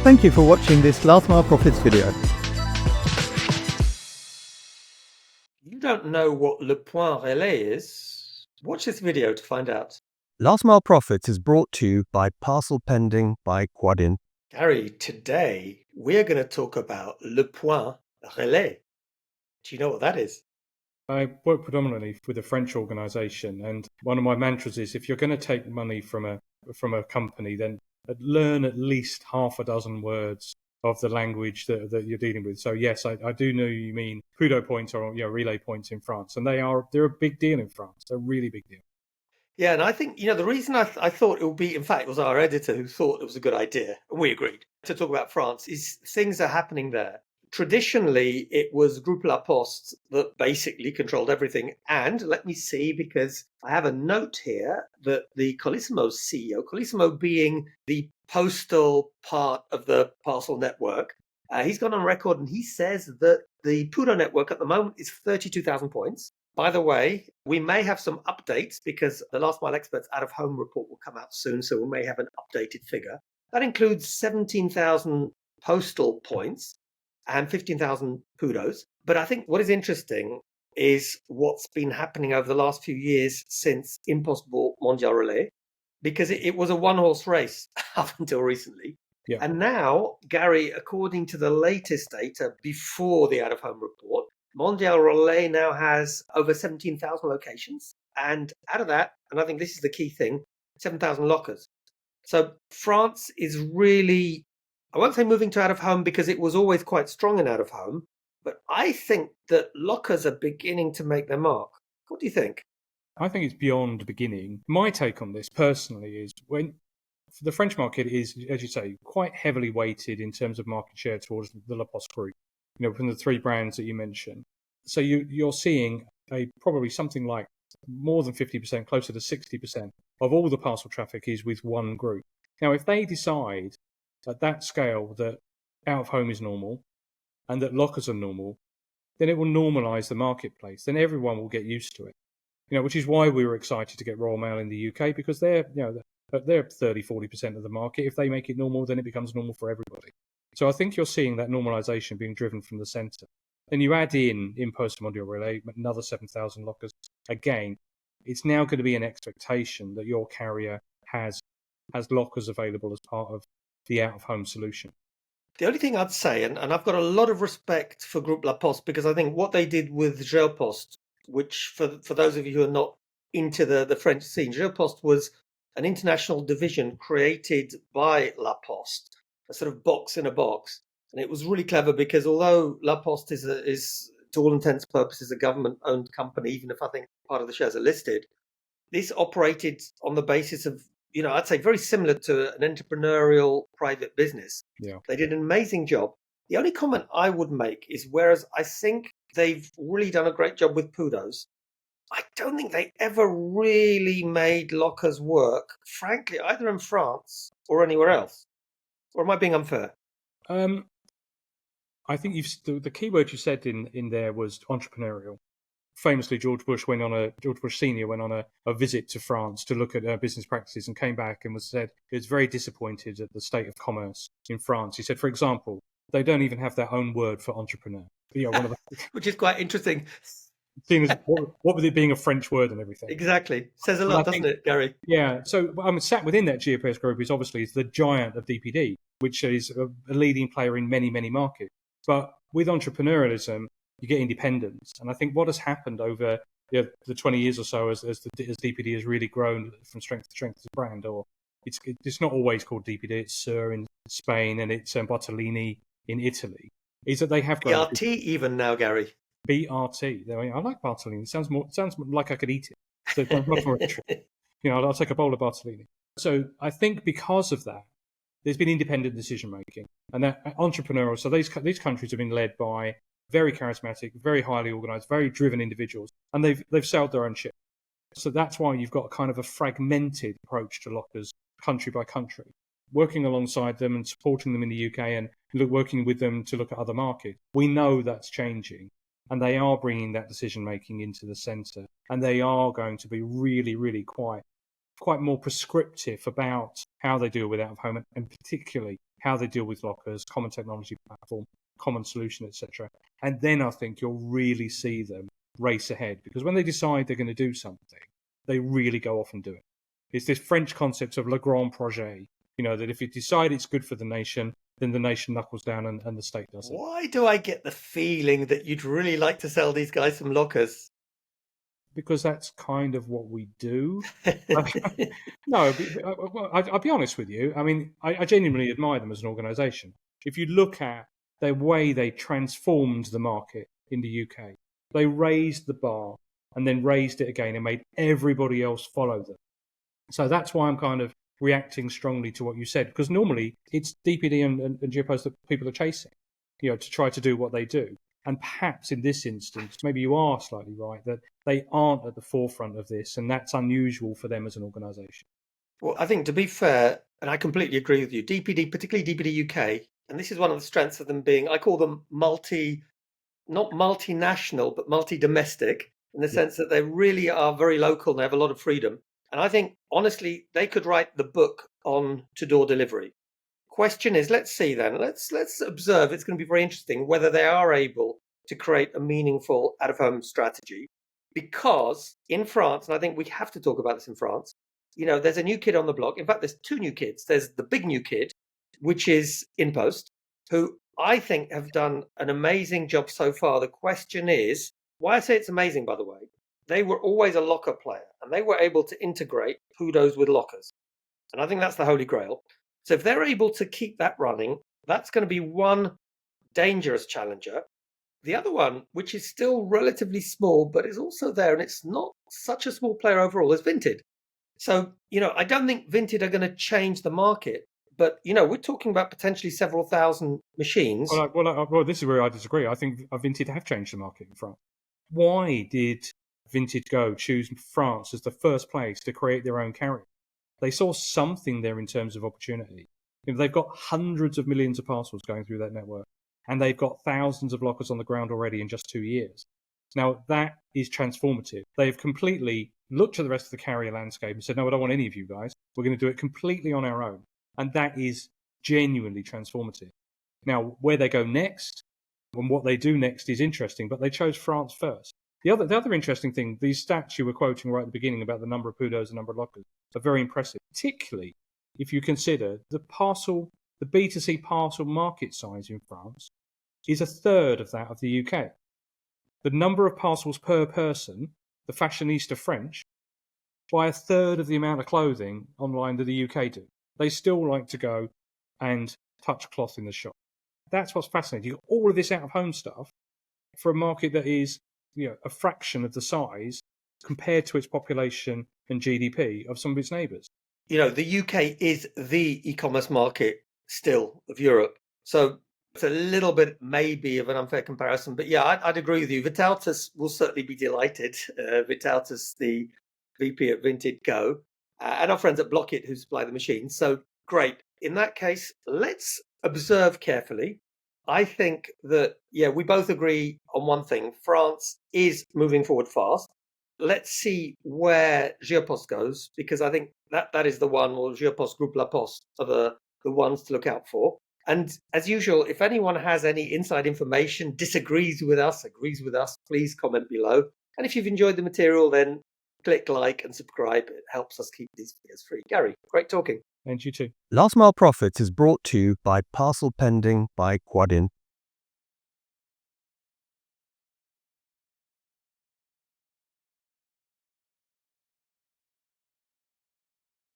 Thank you for watching this Last Mile Profits video. You don't know what Le Point Relais is? Watch this video to find out. Last Mile Profits is brought to you by Parcel Pending by Quadient. Gary, today we're going to talk about Le Point Relais. Do you know what that is? I work predominantly with a French organisation, and one of my mantras is if you're going to take money from a company, then learn at least half a dozen words of the language that you're dealing with. So yes, I do know you mean PUDO points or relay points in France, and they're a big deal in France. They're a really big deal. Yeah, and I think, the reason I thought it would be, in fact, it was our editor who thought it was a good idea, and we agreed to talk about France, is things are happening there. Traditionally, it was Groupe La Poste that basically controlled everything. And let me see, because I have a note here that the Colissimo CEO, Colissimo being the postal part of the parcel network, he's gone on record and he says that the PUDO network at the moment is 32,000 points. By the way, we may have some updates because the Last Mile Experts Out of Home report will come out soon, so we may have an updated figure. That includes 17,000 postal points and 15,000 PUDOs. But I think what is interesting is what's been happening over the last few years since Impost bought Mondial Relais, because it was a one-horse race up until recently. Yeah. And now, Gary, according to the latest data before the out-of-home report, Mondial Relais now has over 17,000 locations. And out of that, and I think this is the key thing, 7,000 lockers. So France is really, I won't say moving to out-of-home because it was always quite strong in out-of-home, but I think that lockers are beginning to make their mark. What do you think? I think it's beyond beginning. My take on this personally is when the French market is, as you say, quite heavily weighted in terms of market share towards the La Poste group, from the three brands that you mentioned. So you're seeing probably something like more than 50%, closer to 60% of all the parcel traffic is with one group. Now, if they decide at that scale that out of home is normal and that lockers are normal, then it will normalise the marketplace. Then everyone will get used to it. Which is why we were excited to get Royal Mail in the UK, because they're 30-40% of the market. If they make it normal, then it becomes normal for everybody. So I think you're seeing that normalisation being driven from the centre. Then you add in Post Mondial Relais, another 7,000 lockers. Again, it's now going to be an expectation that your carrier has lockers available as part of the out-of-home solution. The only thing I'd say, and I've got a lot of respect for Groupe La Poste, because I think what they did with GeoPost, which for those of you who are not into the French scene, GeoPost was an international division created by La Poste, a sort of box in a box. And it was really clever because although La Poste is to all intents and purposes a government-owned company, even if I think part of the shares are listed, this operated on the basis of, I'd say very similar to an entrepreneurial private business. Yeah. They did an amazing job. The only comment I would make is, whereas I think they've really done a great job with PUDOs, I don't think they ever really made lockers work, frankly, either in France or anywhere else. Or am I being unfair? I think the key word you said in there was entrepreneurial. Famously, George Bush Senior went on a visit to France to look at business practices and came back and he was very disappointed at the state of commerce in France. He said, for example, they don't even have their own word for entrepreneur. Which is quite interesting. Seen as what with it being a French word and everything. Exactly. Says a lot, doesn't it, Gary? Yeah. So sat within that GPS group is obviously the giant of DPD, which is a leading player in many, many markets. But with entrepreneurialism, you get independence. And I think what has happened over the 20 years or so as DPD has really grown from strength to strength as a brand, or it's not always called DPD, it's Sir in Spain and it's Bartolini in Italy, is that they have grown. BRT even now, Gary. BRT. I like Bartolini. It sounds like I could eat it. So it's much more interesting. I'll take a bowl of Bartolini. So I think because of that, there's been independent decision making and that entrepreneurial. So these countries have been led by very charismatic, very highly organised, very driven individuals, and they've sailed their own ship. So that's why you've got kind of a fragmented approach to lockers, country by country, working alongside them and supporting them in the UK and working with them to look at other markets. We know that's changing. And they are bringing that decision-making into the centre. And they are going to be really, really quite quite more prescriptive about how they deal with out of home, and particularly how they deal with lockers, common technology platform, common solution, etc. And then I think you'll really see them race ahead, because when they decide they're going to do something, they really go off and do it. It's this French concept of le grand projet, that if you decide it's good for the nation, then the nation knuckles down and the state does it. Why do I get the feeling that you'd really like to sell these guys some lockers? Because that's kind of what we do. No, I'll be honest with you. I mean, I genuinely admire them as an organisation. If you look at the way they transformed the market in the UK, they raised the bar and then raised it again and made everybody else follow them. So that's why I'm kind of reacting strongly to what you said, because normally it's DPD and Geopost that people are chasing, to try to do what they do. And perhaps in this instance, maybe you are slightly right that they aren't at the forefront of this, and that's unusual for them as an organisation. Well, I think, to be fair, and I completely agree with you, DPD, particularly DPD UK, and this is one of the strengths of them being, I call them not multinational, but multi-domestic, in the sense that they really are very local and they have a lot of freedom. And I think, honestly, they could write the book on to-door delivery. Question is, let's see then, let's observe. It's going to be very interesting whether they are able to create a meaningful out-of-home strategy. Because in France, and I think we have to talk about this in France, there's a new kid on the block. In fact, there's two new kids. There's the big new kid, which is InPost, who I think have done an amazing job so far. The question is, why I say it's amazing, by the way, they were always a locker player, and they were able to integrate PUDOs with lockers. And I think that's the holy grail. So if they're able to keep that running, that's going to be one dangerous challenger. The other one, which is still relatively small, but is also there, and it's not such a small player overall, is Vinted. So, I don't think Vinted are going to change the market, but, we're talking about potentially several thousand machines. Well, this is where I disagree. I think Vinted have changed the market in France. Why did Vinted Go choose France as the first place to create their own carrier? They saw something there in terms of opportunity. They've got hundreds of millions of parcels going through that network, and they've got thousands of lockers on the ground already in just 2 years. Now, that is transformative. They've completely looked at the rest of the carrier landscape and said, no, I don't want any of you guys. We're going to do it completely on our own. And that is genuinely transformative. Now, where they go next and what they do next is interesting, but they chose France first. The other interesting thing, these stats you were quoting right at the beginning about the number of PUDOs and number of lockers are very impressive, particularly if you consider the B2C parcel market size in France is a third of that of the UK. The number of parcels per person, the fashionista French, by a third of the amount of clothing online that the UK do. They still like to go and touch cloth in the shop. That's what's fascinating. You've got all of this out-of-home stuff for a market that is a fraction of the size compared to its population and GDP of some of its neighbours. The UK is the e-commerce market still of Europe. So it's a little bit maybe of an unfair comparison. But yeah, I'd agree with you. Vitautas will certainly be delighted. Vitautas, the VP at Vinted Go, and our friends at Blockit who supply the machines. So great. In that case, let's observe carefully. I think that, we both agree on one thing. France is moving forward fast. Let's see where Geopost goes, because I think that is the one, or Geopost Group La Poste are the ones to look out for. And as usual, if anyone has any inside information, disagrees with us, agrees with us, please comment below. And if you've enjoyed the material, then click like and subscribe. It helps us keep these videos free. Gary, great talking. And you too. Last Mile Profits is brought to you by Parcel Pending by Quadient.